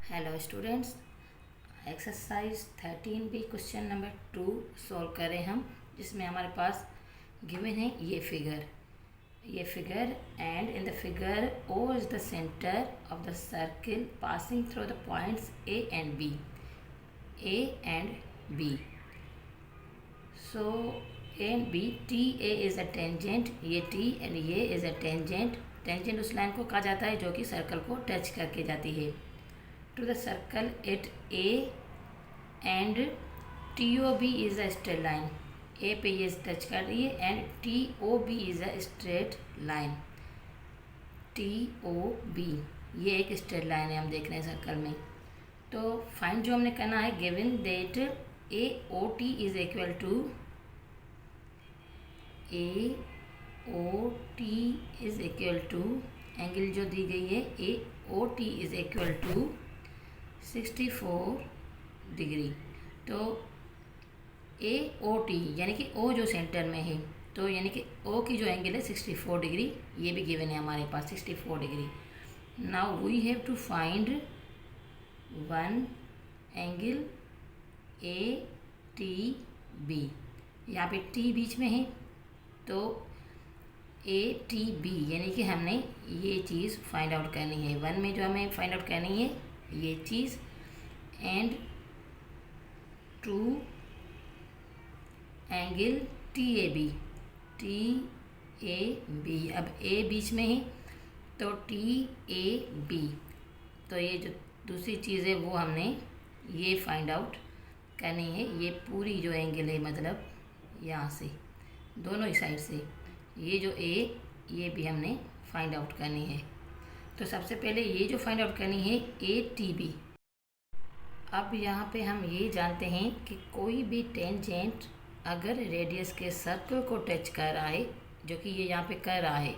Hello students, exercise 13 B question number 2 solve करें हम, जिसमें हमारे पास गिवन है ये figure and in the figure O is the centre of the circle passing through the points A and B. So A and B, T A is a tangent, ये T and ये is a tangent. Tangent उस line को कहा जाता है जो कि circle को टच करके जाती है. To the circle at A and TOB is a straight line. A पे ये टच कर रही है and TOB is a straight line. TOB ये एक स्ट्रेट लाइन है, हम देख रहे हैं सर्कल में. तो फाइंड जो हमने करना है, given that AOT is equal to angle जो दी गई है AOT is equal to 64 degree. तो AOT यानी कि O जो सेंटर में है, तो यानी कि O की जो एंगल है 64 डिग्री, ये भी गिवन है हमारे पास 64 degree. Now we have to find one angle ATB. यहाँ पे T बीच में है, तो ATB यानी कि हमने ये चीज़ फाइंड आउट करनी है. वन में जो हमें फाइंड आउट करनी है ये चीज़, एंड टू एंगल TAB. अब A बीच में है तो TAB. तो ये जो दूसरी चीज़ है वो हमने ये फाइंड आउट करनी है. ये पूरी जो एंगल है, मतलब यहाँ से दोनों ही साइड से ये जो ये भी हमने फाइंड आउट करनी है. तो सबसे पहले ये जो फाइंड आउट करनी है ATB. अब यहाँ पे हम ये जानते हैं कि कोई भी टेंजेंट अगर रेडियस के सर्कल को टच कर रहा है, जो कि ये यहाँ पे कर रहा है,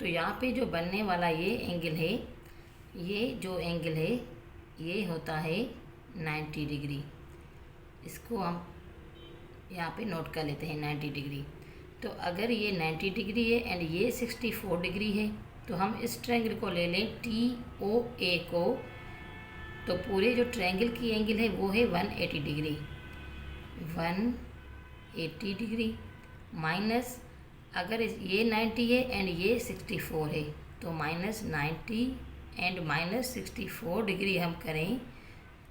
तो यहाँ पे जो बनने वाला ये एंगल है, ये जो एंगल है ये होता है 90 डिग्री. इसको हम यहाँ पे नोट कर लेते हैं 90 डिग्री. तो अगर ये 90 डिग्री है एंड ये 64 डिग्री है, तो हम इस ट्रायंगल को ले लें TOA को. तो पूरे जो ट्रायंगल की एंगल है वो है 180 डिग्री. 180 डिग्री माइनस, अगर ये 90 है एंड ये 64 है, तो माइनस 90 एंड माइनस 64 डिग्री हम करें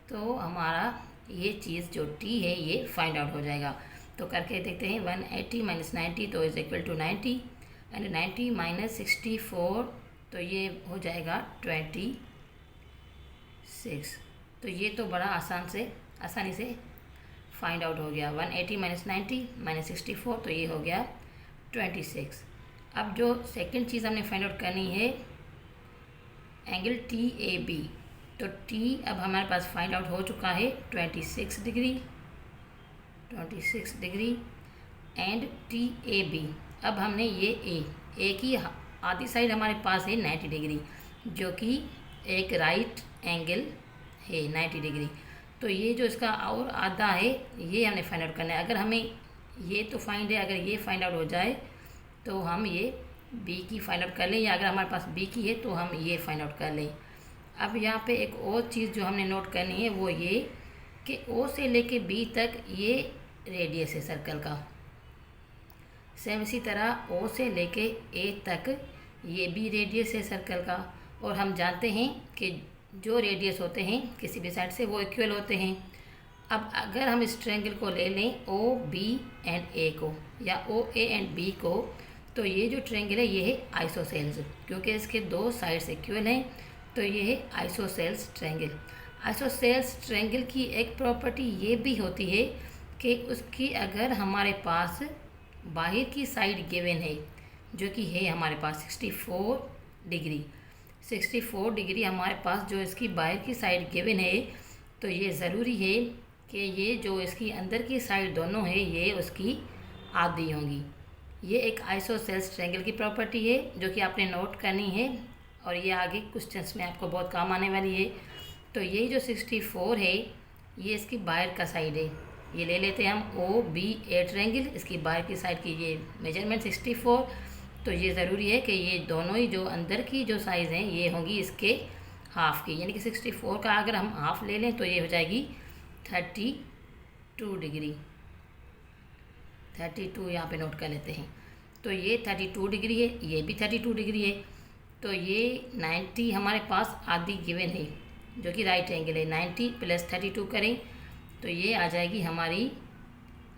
तो हमारा ये चीज़ जो T है ये फाइंड आउट हो जाएगा. तो करके देखते हैं. 180 माइनस 90 तो is equal to 90 and 90 minus 64 तो ये हो जाएगा 26. तो ये तो बड़ा आसानी से फाइंड आउट हो गया. 180 माइनस 90 माइनस 64 तो ये हो गया 26. अब जो सेकंड चीज़ हमने फाइंड आउट करनी है एंगल TAB. तो T अब हमारे पास फाइंड आउट हो चुका है 26 डिग्री एंड TAB. अब हमने ये A की आधी साइड हमारे पास है 90 डिग्री, जो कि एक राइट एंगल है 90 डिग्री. तो ये जो इसका और आधा है ये हमने फाइंड आउट करना है. अगर हमें ये तो फाइंड है, अगर ये फाइंड आउट हो जाए तो हम ये B की फाइंड आउट कर लें, या अगर हमारे पास B की है तो हम ये फाइंड आउट कर लें. अब यहाँ पे एक और चीज़ जो हमने नोट करनी है वो ये कि O से लेके B तक ये रेडियस है सर्कल का. सेम इसी तरह O से लेके A तक ये भी रेडियस है सर्कल का. और हम जानते हैं कि जो रेडियस होते हैं किसी भी साइड से वो इक्वल होते हैं. अब अगर हम इस ट्रायंगल को ले लें OB एंड A को, या OA एंड B को, तो ये जो ट्रायंगल है ये है आइसोसेल्स, क्योंकि इसके दो साइड्स इक्वल हैं. तो ये है आइसोसेल्स ट्रायंगल. आइसोसेल्स ट्रायंगल की एक प्रॉपर्टी ये भी होती है कि उसकी अगर हमारे पास बाहर की साइड गिवन है, जो कि है हमारे पास 64 डिग्री हमारे पास जो इसकी बाहर की साइड गिवन है, तो ये ज़रूरी है कि ये जो इसकी अंदर की साइड दोनों है ये उसकी आधी होंगी. ये एक आइसोसेल्स ट्रायंगल की प्रॉपर्टी है जो कि आपने नोट करनी है, और ये आगे क्वेश्चंस में आपको बहुत काम आने वाली है. तो ये जो 64 है ये इसकी बाहर का साइड है. ये ले लेते हैं हम OBA ट्रायंगल, इसकी बाहर की साइड की ये मेजरमेंट 64. तो ये ज़रूरी है कि ये दोनों ही जो अंदर की जो साइज़ हैं ये होंगी इसके हाफ की, यानी कि 64 का अगर हम हाफ ले लें तो ये हो जाएगी 32 डिग्री। 32 यहाँ पे नोट कर लेते हैं। तो ये 32 डिग्री है, ये भी 32 डिग्री है। तो ये 90 हमारे पास आदि गिवन है जो कि राइट एंगल है। 90 + 32 करें तो ये आ जाएगी हमारी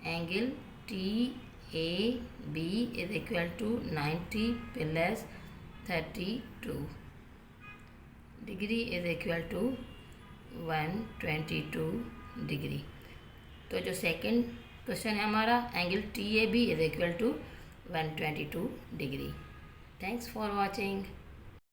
angle TAB is equal to 90 + 32 degree is equal to 122 degree. तो जो सेकंड क्वेश्चन है हमारा, angle TAB is equal to 122 degree. Thanks for watching.